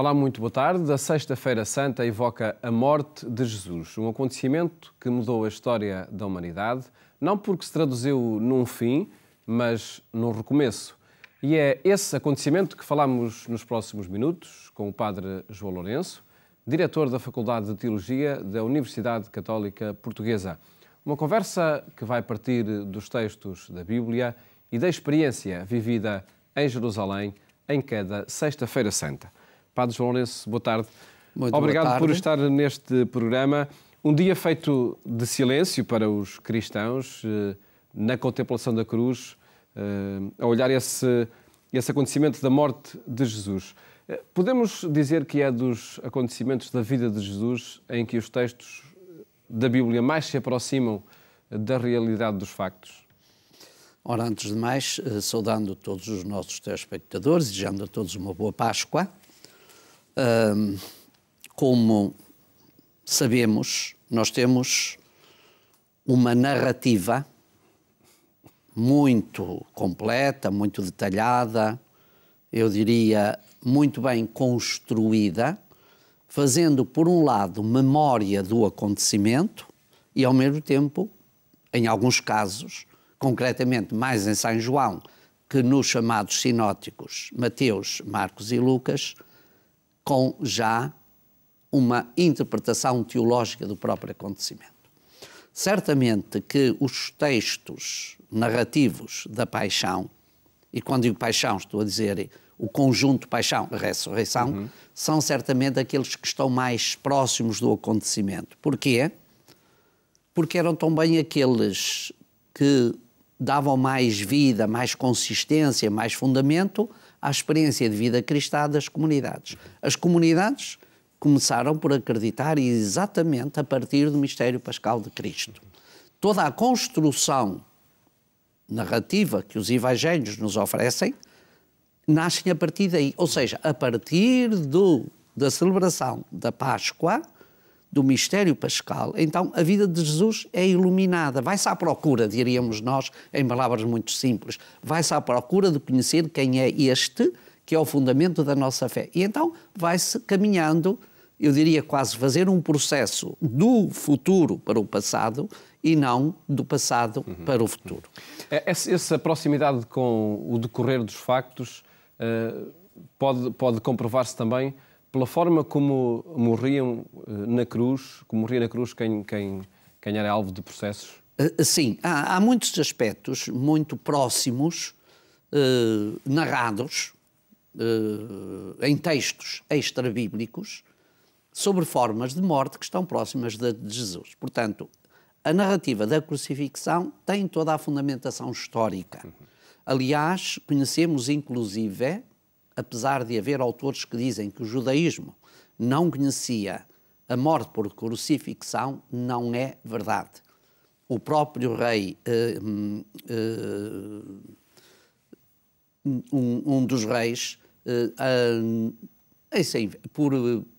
Olá, muito boa tarde. A Sexta-feira Santa evoca a morte de Jesus, um acontecimento que mudou a história da humanidade, não porque se traduziu num fim, mas num recomeço. E é esse acontecimento que falamos nos próximos minutos com o Padre João Lourenço, diretor da Faculdade de Teologia da Universidade Católica Portuguesa. Uma conversa que vai partir dos textos da Bíblia e da experiência vivida em Jerusalém em cada Sexta-feira Santa. Padre João Lourenço, boa tarde. Muito Obrigado boa tarde. por estar neste programa. Um dia feito de silêncio para os cristãos, na contemplação da cruz, a olhar esse acontecimento da morte de Jesus. Podemos dizer que é dos acontecimentos da vida de Jesus em que os textos da Bíblia mais se aproximam da realidade dos factos? Ora, antes de mais, saudando todos os nossos telespectadores e desejando a todos uma boa Páscoa. Como sabemos, nós temos uma narrativa muito completa, muito detalhada, eu diria muito bem construída, fazendo, por um lado, memória do acontecimento e, ao mesmo tempo, em alguns casos, concretamente mais em São João, que nos chamados sinóticos Mateus, Marcos e Lucas, com já uma interpretação teológica do próprio acontecimento. Certamente que os textos narrativos da paixão, e quando digo paixão estou a dizer o conjunto paixão, ressurreição, são certamente aqueles que estão mais próximos do acontecimento. Porquê? Porque eram também aqueles que davam mais vida, mais consistência, mais fundamento à experiência de vida cristã das comunidades. As comunidades começaram por acreditar exatamente a partir do mistério pascal de Cristo. Toda a construção narrativa que os evangelhos nos oferecem nascem a partir daí. Ou seja, a partir da celebração da Páscoa, do mistério pascal, então a vida de Jesus é iluminada. Vai-se à procura, diríamos nós, em palavras muito simples, vai-se à procura de conhecer quem é este, que é o fundamento da nossa fé. E então vai-se caminhando, eu diria quase fazer um processo do futuro para o passado e não do passado para o futuro. Essa proximidade com o decorrer dos factos pode comprovar-se também pela forma como morriam na cruz, como morria na cruz quem era alvo de processos? Sim, há muitos aspectos muito próximos, narrados em textos extra-bíblicos sobre formas de morte que estão próximas de Jesus. Portanto, a narrativa da crucifixão tem toda a fundamentação histórica. Aliás, conhecemos inclusive, apesar de haver autores que dizem que o judaísmo não conhecia a morte por crucifixão, não é verdade. O próprio rei, um dos reis,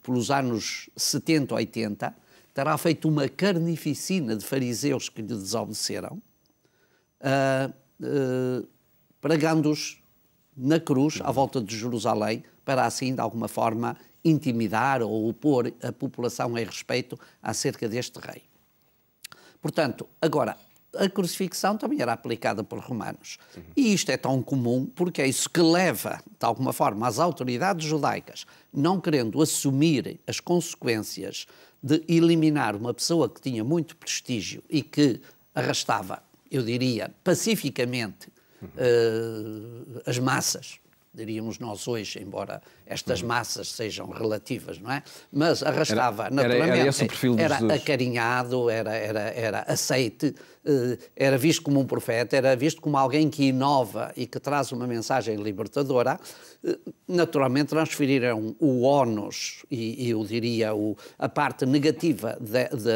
pelos anos 70, 80, terá feito uma carnificina de fariseus que lhe desobedeceram, pregando-os na cruz, à volta de Jerusalém, para assim, de alguma forma, intimidar ou opor a população em respeito acerca deste rei. Portanto, agora, a crucifixão também era aplicada por romanos. E isto é tão comum porque é isso que leva, de alguma forma, as autoridades judaicas, não querendo assumir as consequências de eliminar uma pessoa que tinha muito prestígio e que arrastava, eu diria, pacificamente, as massas, diríamos nós hoje, embora estas massas sejam relativas, não é? Mas arrastava naturalmente, era esse o perfil de era Jesus. Acarinhado, era aceite, era visto como um profeta, era visto como alguém que inova e que traz uma mensagem libertadora. Naturalmente transferiram o ónus e eu diria a parte negativa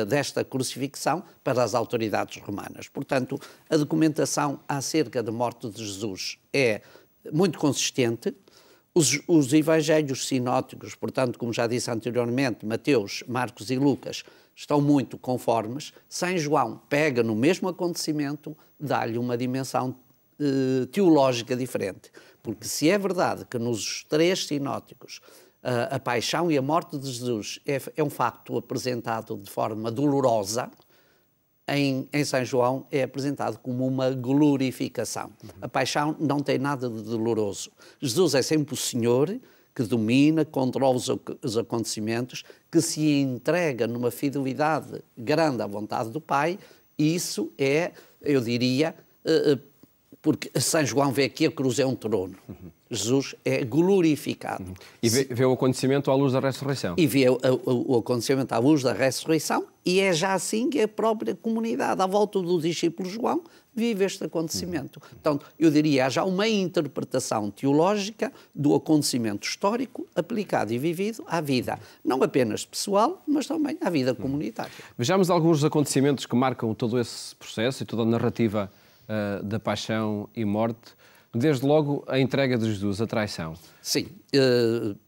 desta crucifixão para as autoridades romanas. Portanto, a documentação acerca da morte de Jesus é muito consistente. Os evangelhos sinóticos, portanto, como já disse anteriormente, Mateus, Marcos e Lucas, estão muito conformes. São João pega no mesmo acontecimento, dá-lhe uma dimensão teológica diferente. Porque se é verdade que nos três sinóticos a paixão e a morte de Jesus é um facto apresentado de forma dolorosa, em São João é apresentado como uma glorificação. A paixão não tem nada de doloroso. Jesus é sempre o Senhor que domina, controla os acontecimentos, que se entrega numa fidelidade grande à vontade do Pai, e isso é, eu diria, porque São João vê que a cruz é um trono. Jesus é glorificado. E vê o acontecimento à luz da ressurreição. E vê o acontecimento à luz da ressurreição, e é já assim que a própria comunidade, à volta do discípulo João, vive este acontecimento. Portanto, eu diria, há já uma interpretação teológica do acontecimento histórico aplicado e vivido à vida, não apenas pessoal, mas também à vida comunitária. Vejamos alguns dos acontecimentos que marcam todo esse processo e toda a narrativa da paixão e morte. Desde logo, a entrega de Jesus, a traição. Sim.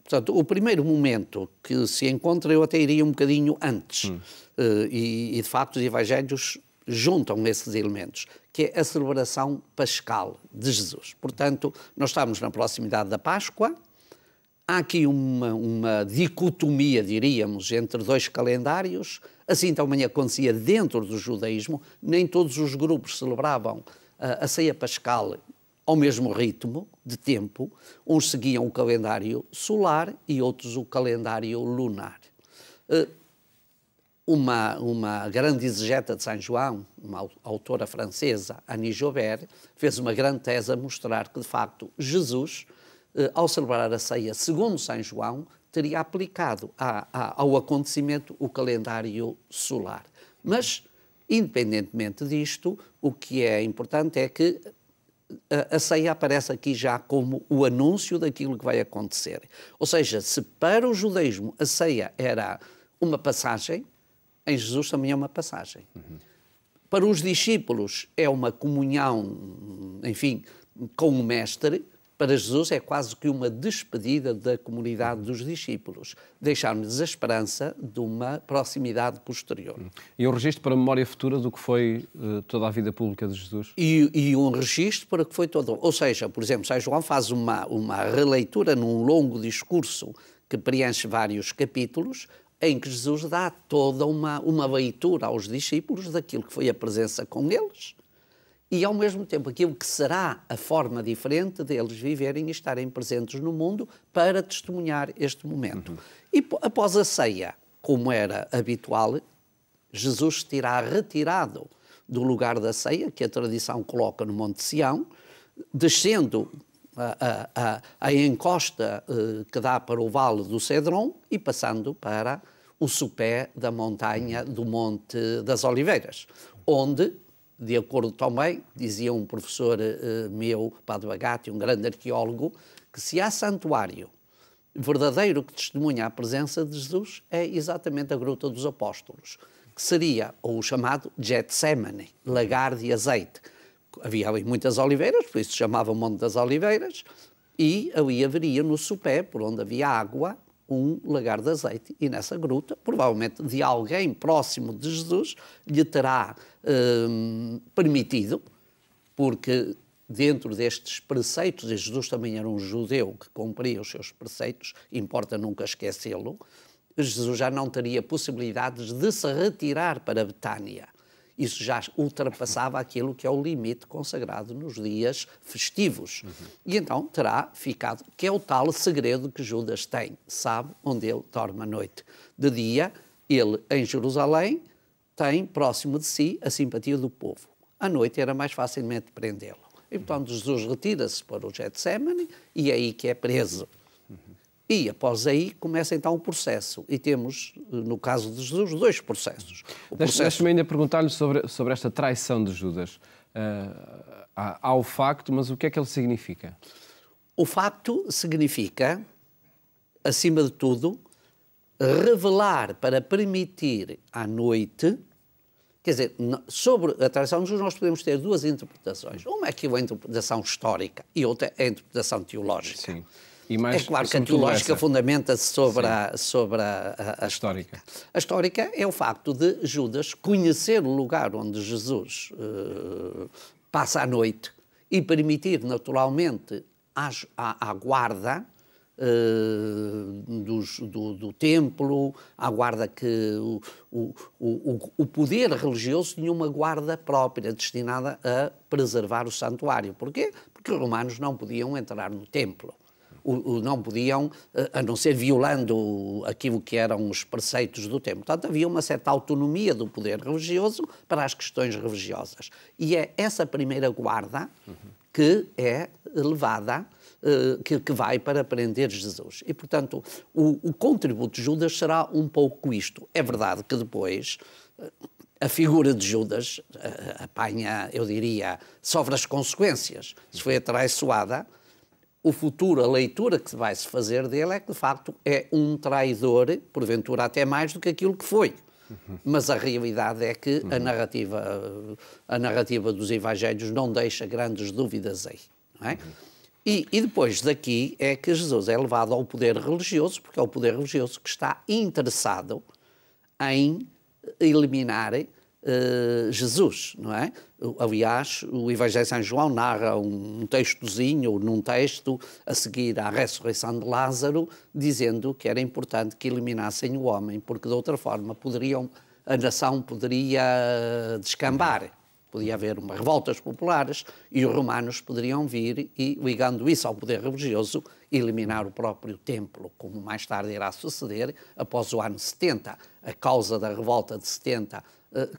Portanto, o primeiro momento que se encontra, eu até iria um bocadinho antes. E, de facto, os evangelhos juntam esses elementos, que é a celebração pascal de Jesus. Portanto, nós estamos na proximidade da Páscoa. Há aqui uma dicotomia, diríamos, entre dois calendários. Assim também acontecia dentro do judaísmo. Nem todos os grupos celebravam a ceia pascal ao mesmo ritmo de tempo. Uns seguiam o calendário solar e outros o calendário lunar. Uma grande exegeta de São João, uma autora francesa, Annie Joubert, fez uma grande tese a mostrar que, de facto, Jesus, ao celebrar a ceia segundo São João, teria aplicado ao acontecimento o calendário solar. Mas, independentemente disto, o que é importante é que a ceia aparece aqui já como o anúncio daquilo que vai acontecer. Ou seja, se para o judaísmo a ceia era uma passagem, em Jesus também é uma passagem. Para os discípulos é uma comunhão, enfim, com o Mestre. Para Jesus é quase que uma despedida da comunidade dos discípulos, deixar-nos a esperança de uma proximidade posterior. E um registro para a memória futura do que foi toda a vida pública de Jesus? E um registro para que foi todo. Ou seja, por exemplo, São João faz uma releitura num longo discurso que preenche vários capítulos, em que Jesus dá toda uma leitura aos discípulos daquilo que foi a presença com eles, e, ao mesmo tempo, aquilo que será a forma diferente deles viverem e estarem presentes no mundo para testemunhar este momento. E após a ceia, como era habitual, Jesus se terá retirado do lugar da ceia, que a tradição coloca no Monte Sião, descendo a encosta que dá para o Vale do Cédron e passando para o sopé da montanha do Monte das Oliveiras, onde, de acordo também, dizia um professor meu, Padre Agati, um grande arqueólogo, que se há santuário verdadeiro que testemunha a presença de Jesus, é exatamente a Gruta dos Apóstolos, que seria o chamado Getsemane, lagar de azeite. Havia ali muitas oliveiras, por isso se chamava Monte das Oliveiras, e ali haveria no sopé, por onde havia água, um lagar de azeite, e nessa gruta, provavelmente de alguém próximo de Jesus, lhe terá permitido, porque dentro destes preceitos, e Jesus também era um judeu que cumpria os seus preceitos, importa nunca esquecê-lo, Jesus já não teria possibilidades de se retirar para Betânia. Isso já ultrapassava aquilo que é o limite consagrado nos dias festivos. E então terá ficado, que é o tal segredo que Judas tem, sabe onde ele dorme à noite. De dia, ele em Jerusalém tem próximo de si a simpatia do povo. À noite era mais facilmente prendê-lo. E portanto Jesus retira-se para o Getsemane e é aí que é preso. E após aí começa então o processo. E temos, no caso de Jesus, dois processos. Deixa-me ainda perguntar-lhe sobre esta traição de Judas. Há o facto, mas o que é que ele significa? O facto significa, acima de tudo, revelar para permitir à noite. Quer dizer, sobre a traição de Jesus nós podemos ter duas interpretações. Uma é que é a interpretação histórica e outra é a interpretação teológica. Sim. É claro que a teológica fundamenta-se sobre a histórica. A histórica é o facto de Judas conhecer o lugar onde Jesus passa a noite e permitir naturalmente à guarda do templo, à guarda que o poder religioso tinha uma guarda própria, destinada a preservar o santuário. Porquê? Porque os romanos não podiam entrar no templo. Não podiam, a não ser violando aquilo que eram os preceitos do templo. Portanto, havia uma certa autonomia do poder religioso para as questões religiosas. E é essa primeira guarda que é levada, que vai para prender Jesus. E, portanto, o contributo de Judas será um pouco isto. É verdade que depois a figura de Judas apanha, eu diria, sofre as consequências. Se foi atraiçoada, o futuro, a leitura que vai-se fazer dele é que, de facto, é um traidor, porventura até mais do que aquilo que foi. Mas a realidade é que a narrativa dos Evangelhos não deixa grandes dúvidas aí. Não é? E depois daqui é que Jesus é levado ao poder religioso, porque é o poder religioso que está interessado em eliminar Jesus, não é? Aliás, o Evangelho de São João narra um textozinho, num texto, a seguir à ressurreição de Lázaro, dizendo que era importante que eliminassem o homem, porque de outra forma a nação poderia descambar. Podia haver umas revoltas populares e os romanos poderiam vir e, ligando isso ao poder religioso, eliminar o próprio templo, como mais tarde irá suceder após o ano 70. A causa da revolta de 70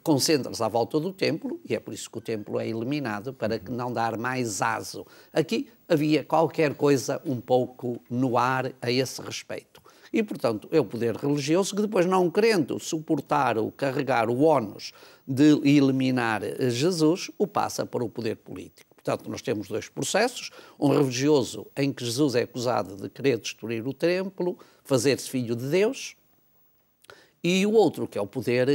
concentra-se à volta do templo e é por isso que o templo é eliminado, para não dar mais aso. Aqui havia qualquer coisa um pouco no ar a esse respeito. E, portanto, é o poder religioso que depois, não querendo suportar ou carregar o ónus de eliminar Jesus, o passa para o poder político. Portanto, nós temos dois processos, um religioso em que Jesus é acusado de querer destruir o templo, fazer-se filho de Deus, e o outro, que é o poder,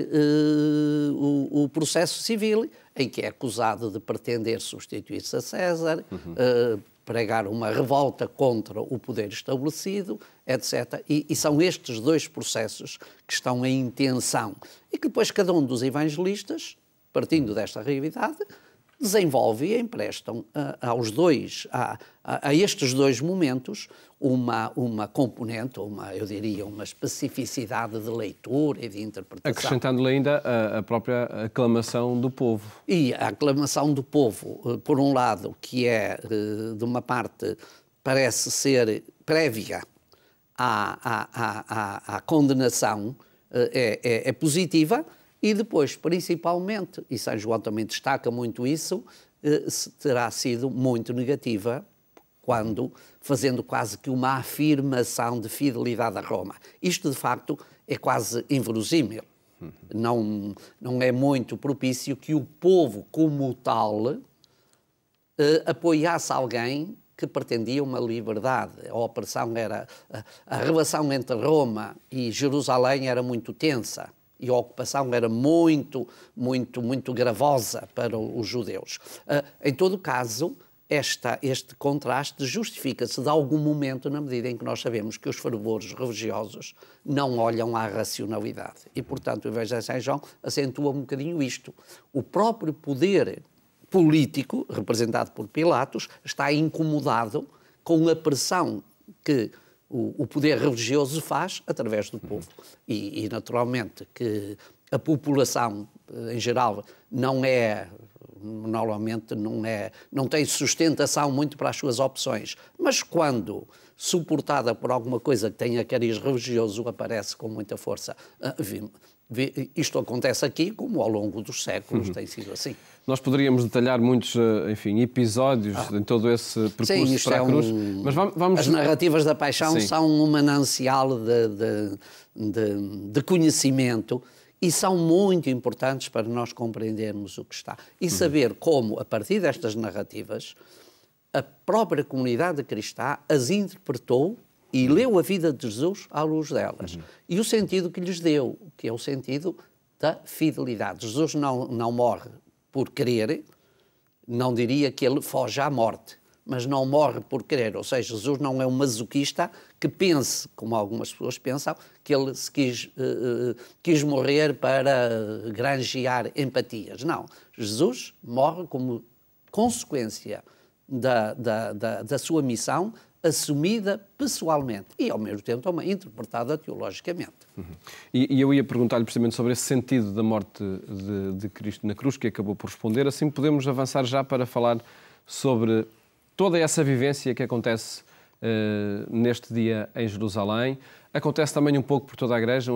o processo civil, em que é acusado de pretender substituir-se a César, pregar uma revolta contra o poder estabelecido, etc. E são estes dois processos que estão em tensão e que depois cada um dos evangelistas, partindo desta realidade, desenvolve e emprestam a estes dois momentos uma componente, eu diria, uma especificidade de leitura e de interpretação. Acrescentando-lhe ainda a própria aclamação do povo. E a aclamação do povo, por um lado, que é, de uma parte, parece ser prévia à condenação, é positiva, e depois, principalmente, e São João também destaca muito isso, terá sido muito negativa, quando fazendo quase que uma afirmação de fidelidade a Roma. Isto, de facto, é quase inverosímil. Não é muito propício que o povo, como tal, apoiasse alguém que pretendia uma liberdade. A opressão era... A relação entre Roma e Jerusalém era muito tensa. E a ocupação era muito gravosa para os judeus. Em todo caso, este contraste justifica-se de algum momento, na medida em que nós sabemos que os fervores religiosos não olham à racionalidade. E, portanto, o Evangelho de São João acentua um bocadinho isto. O próprio poder político, representado por Pilatos, está incomodado com a pressão que o poder religioso faz através do povo. E naturalmente, que a população, em geral, normalmente não tem sustentação muito para as suas opções. Mas quando suportada por alguma coisa que tenha cariz religioso, aparece com muita força. Isto acontece aqui, como ao longo dos séculos tem sido assim. Nós poderíamos detalhar muitos, episódios em todo esse percurso para a cruz, mas vamos... As narrativas da paixão são um manancial de conhecimento e são muito importantes para nós compreendermos o que está. E saber como, a partir destas narrativas, a própria comunidade cristã as interpretou e leu a vida de Jesus à luz delas. E o sentido que lhes deu, que é o sentido da fidelidade. Jesus não morre por querer, não diria que ele foge à morte, mas não morre por querer. Ou seja, Jesus não é um masoquista que pense, como algumas pessoas pensam, que ele se quis morrer para granjear empatias. Não. Jesus morre como consequência da sua missão assumida pessoalmente e, ao mesmo tempo, também interpretada teologicamente. E eu ia perguntar-lhe precisamente sobre esse sentido da morte de Cristo na cruz, que acabou por responder. Assim podemos avançar já para falar sobre toda essa vivência que acontece neste dia em Jerusalém. Acontece também um pouco por toda a Igreja,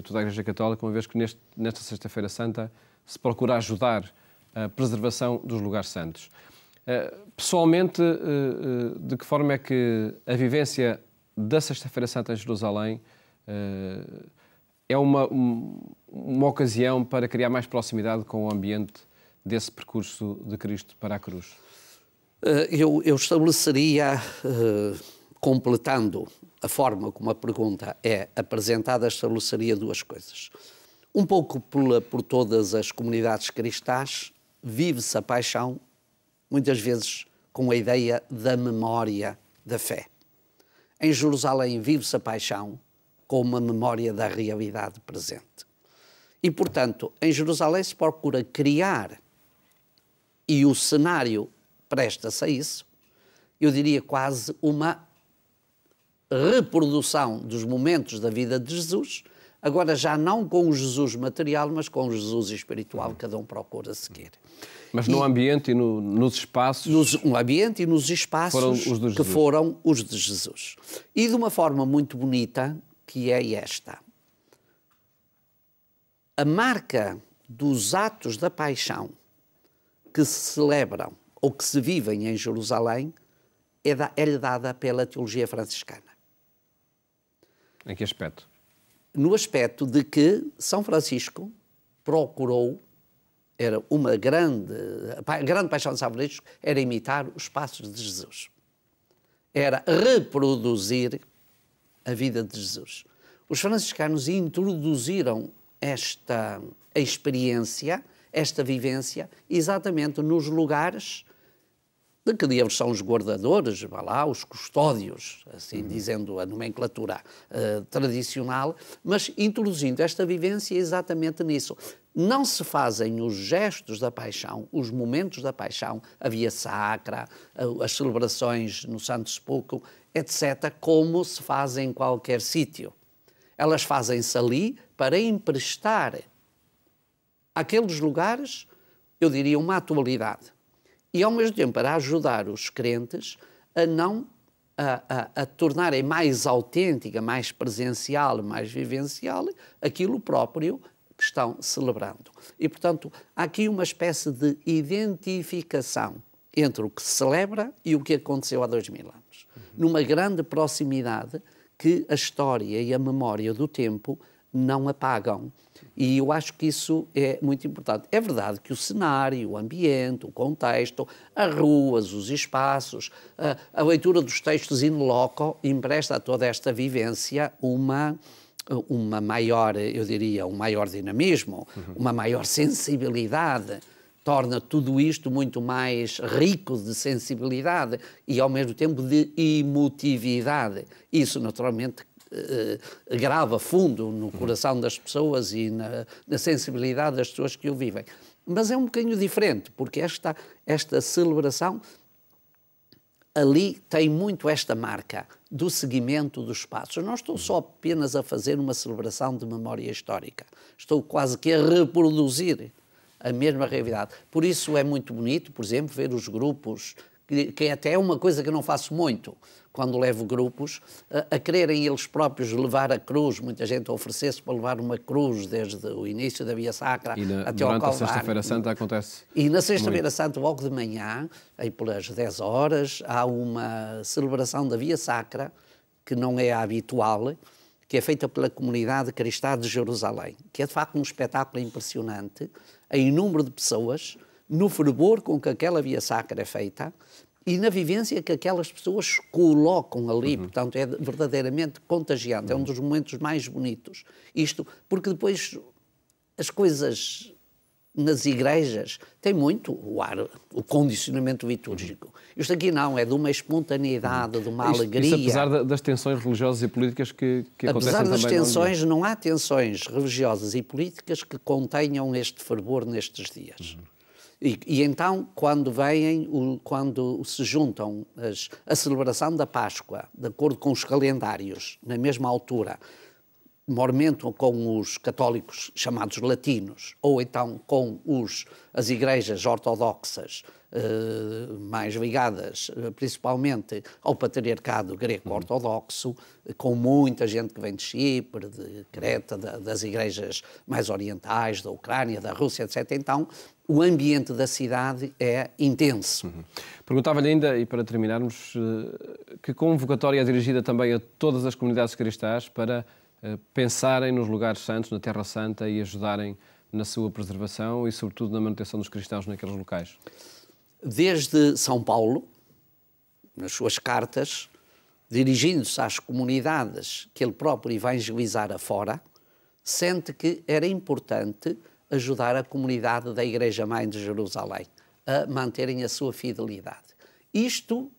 toda a Igreja Católica, uma vez que nesta Sexta-feira Santa se procura ajudar a preservação dos lugares santos. Pessoalmente, de que forma é que a vivência da Sexta-feira Santa em Jerusalém é uma ocasião para criar mais proximidade com o ambiente desse percurso de Cristo para a cruz? Eu estabeleceria, completando a forma como a pergunta é apresentada, estabeleceria duas coisas. Um pouco por todas as comunidades cristãs, vive-se a paixão, muitas vezes com a ideia da memória da fé. Em Jerusalém vive-se a paixão com uma memória da realidade presente. E, portanto, em Jerusalém se procura criar, e o cenário presta-se a isso, eu diria quase uma reprodução dos momentos da vida de Jesus, agora já não com o Jesus material, mas com o Jesus espiritual que cada um procura seguir. Mas no ambiente e nos espaços... No ambiente e nos espaços que foram os de Jesus. E de uma forma muito bonita, que é esta. A marca dos atos da paixão que se celebram ou que se vivem em Jerusalém é-lhe dada pela teologia franciscana. Em que aspecto? No aspecto de que São Francisco procurou, a grande paixão de São Francisco era imitar os passos de Jesus. Era reproduzir a vida de Jesus. Os franciscanos introduziram esta experiência, esta vivência, exatamente nos lugares de que eles são os guardadores, os custódios, assim dizendo a nomenclatura tradicional, mas introduzindo esta vivência exatamente nisso. Não se fazem os gestos da paixão, os momentos da paixão, a via sacra, as celebrações no Santo Sepulcro, etc., como se fazem em qualquer sítio. Elas fazem-se ali para emprestar àqueles lugares, eu diria, uma atualidade. E, ao mesmo tempo, para ajudar os crentes a tornarem mais autêntica, mais presencial, mais vivencial aquilo próprio que estão celebrando. E, portanto, há aqui uma espécie de identificação entre o que se celebra e o que aconteceu há 2000 anos. Numa grande proximidade que a história e a memória do tempo não apagam. E eu acho que isso é muito importante. É verdade que o cenário, o ambiente, o contexto, as ruas, os espaços, a leitura dos textos in loco empresta a toda esta vivência uma maior, eu diria, um maior dinamismo, uma maior sensibilidade, torna tudo isto muito mais rico de sensibilidade e, ao mesmo tempo, de emotividade. Isso, naturalmente, grava fundo no coração das pessoas e na sensibilidade das pessoas que o vivem. Mas é um bocadinho diferente, porque esta celebração ali tem muito esta marca do seguimento dos passos. Eu não estou só apenas a fazer uma celebração de memória histórica, estou quase que a reproduzir a mesma realidade. Por isso é muito bonito, por exemplo, ver os grupos, que até é uma coisa que eu não faço muito, quando levo grupos, a quererem eles próprios levar a cruz, muita gente oferece-se para levar uma cruz desde o início da Via Sacra até ao Calvário. Durante a Sexta-feira Santa acontece. E na Sexta-feira Santa, logo de manhã, aí pelas 10 horas, há uma celebração da Via Sacra, que não é a habitual, que é feita pela comunidade cristã de Jerusalém, que é de facto um espetáculo impressionante, em número de pessoas, no fervor com que aquela Via Sacra é feita, e na vivência que aquelas pessoas colocam ali, portanto é verdadeiramente contagiante, é um dos momentos mais bonitos. Isto porque depois as coisas nas igrejas têm muito o condicionamento litúrgico. Isto aqui não, é de uma espontaneidade, de uma alegria. Isso apesar das tensões religiosas e políticas que acontecem também. Apesar das tensões, não há tensões religiosas e políticas que contenham este fervor nestes dias. E então, quando quando se juntam a celebração da Páscoa, de acordo com os calendários, na mesma altura, momentam com os católicos chamados latinos, ou então com as igrejas ortodoxas mais ligadas principalmente ao patriarcado greco-ortodoxo, com muita gente que vem de Chipre, de Creta, das igrejas mais orientais, da Ucrânia, da Rússia, etc. Então, o ambiente da cidade é intenso. Perguntava-lhe ainda, e para terminarmos, que convocatória é dirigida também a todas as comunidades cristãs para pensarem nos lugares santos, na Terra Santa, e ajudarem na sua preservação e, sobretudo, na manutenção dos cristãos naqueles locais? Desde São Paulo, nas suas cartas, dirigindo-se às comunidades que ele próprio evangelizara fora, sente que era importante ajudar a comunidade da Igreja Mãe de Jerusalém a manterem a sua fidelidade. Isto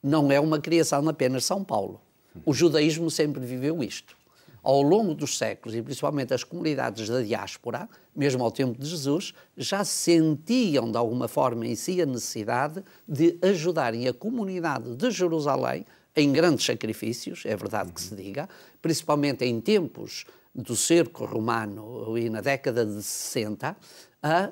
não é uma criação apenas de São Paulo. O judaísmo sempre viveu isto. Ao longo dos séculos, e principalmente as comunidades da diáspora, mesmo ao tempo de Jesus, já sentiam de alguma forma em si a necessidade de ajudarem a comunidade de Jerusalém em grandes sacrifícios, é verdade que se diga, principalmente em tempos do cerco romano e na década de 60, a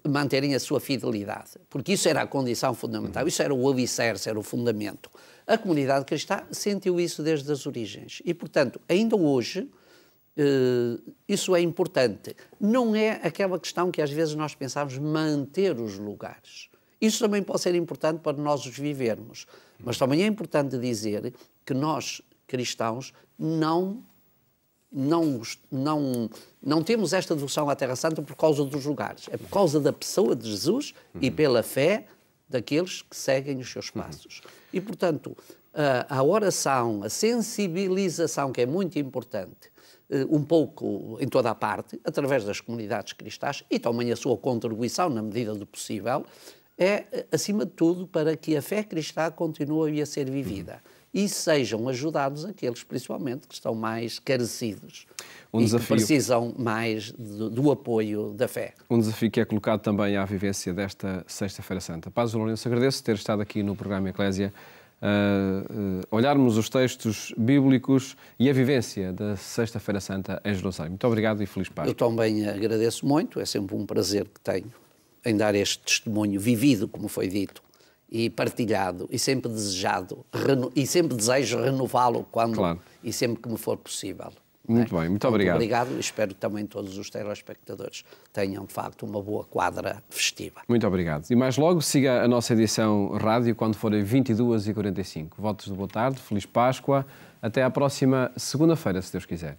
manterem a sua fidelidade, porque isso era a condição fundamental, isso era o alicerce, era o fundamento. A comunidade cristã sentiu isso desde as origens e, portanto, ainda hoje, isso é importante. Não é aquela questão que às vezes nós pensamos manter os lugares. Isso também pode ser importante para nós os vivermos, mas também é importante dizer que nós, cristãos, não temos esta devoção à Terra Santa por causa dos lugares. É por causa da pessoa de Jesus e pela fé daqueles que seguem os seus passos. E, portanto, a oração, a sensibilização, que é muito importante, um pouco em toda a parte, através das comunidades cristãs, e também a sua contribuição, na medida do possível, é, acima de tudo, para que a fé cristã continue a ser vivida. E sejam ajudados aqueles, principalmente, que estão mais carecidos e que precisam mais do apoio da fé. Um desafio que é colocado também à vivência desta Sexta-feira Santa. Paz Lourenço, agradeço ter estado aqui no programa Eclésia, olharmos os textos bíblicos e a vivência da Sexta-feira Santa em Jerusalém. Muito obrigado e feliz Páscoa. Eu também agradeço muito, é sempre um prazer que tenho em dar este testemunho vivido, como foi dito, e partilhado, e sempre desejado, e sempre desejo renová-lo quando e sempre que me for possível. Muito bem, muito obrigado. Muito obrigado e espero que também todos os telespectadores tenham, de facto, uma boa quadra festiva. Muito obrigado. E mais logo, siga a nossa edição rádio quando forem 22h45. Votos de boa tarde, feliz Páscoa, até à próxima segunda-feira, se Deus quiser.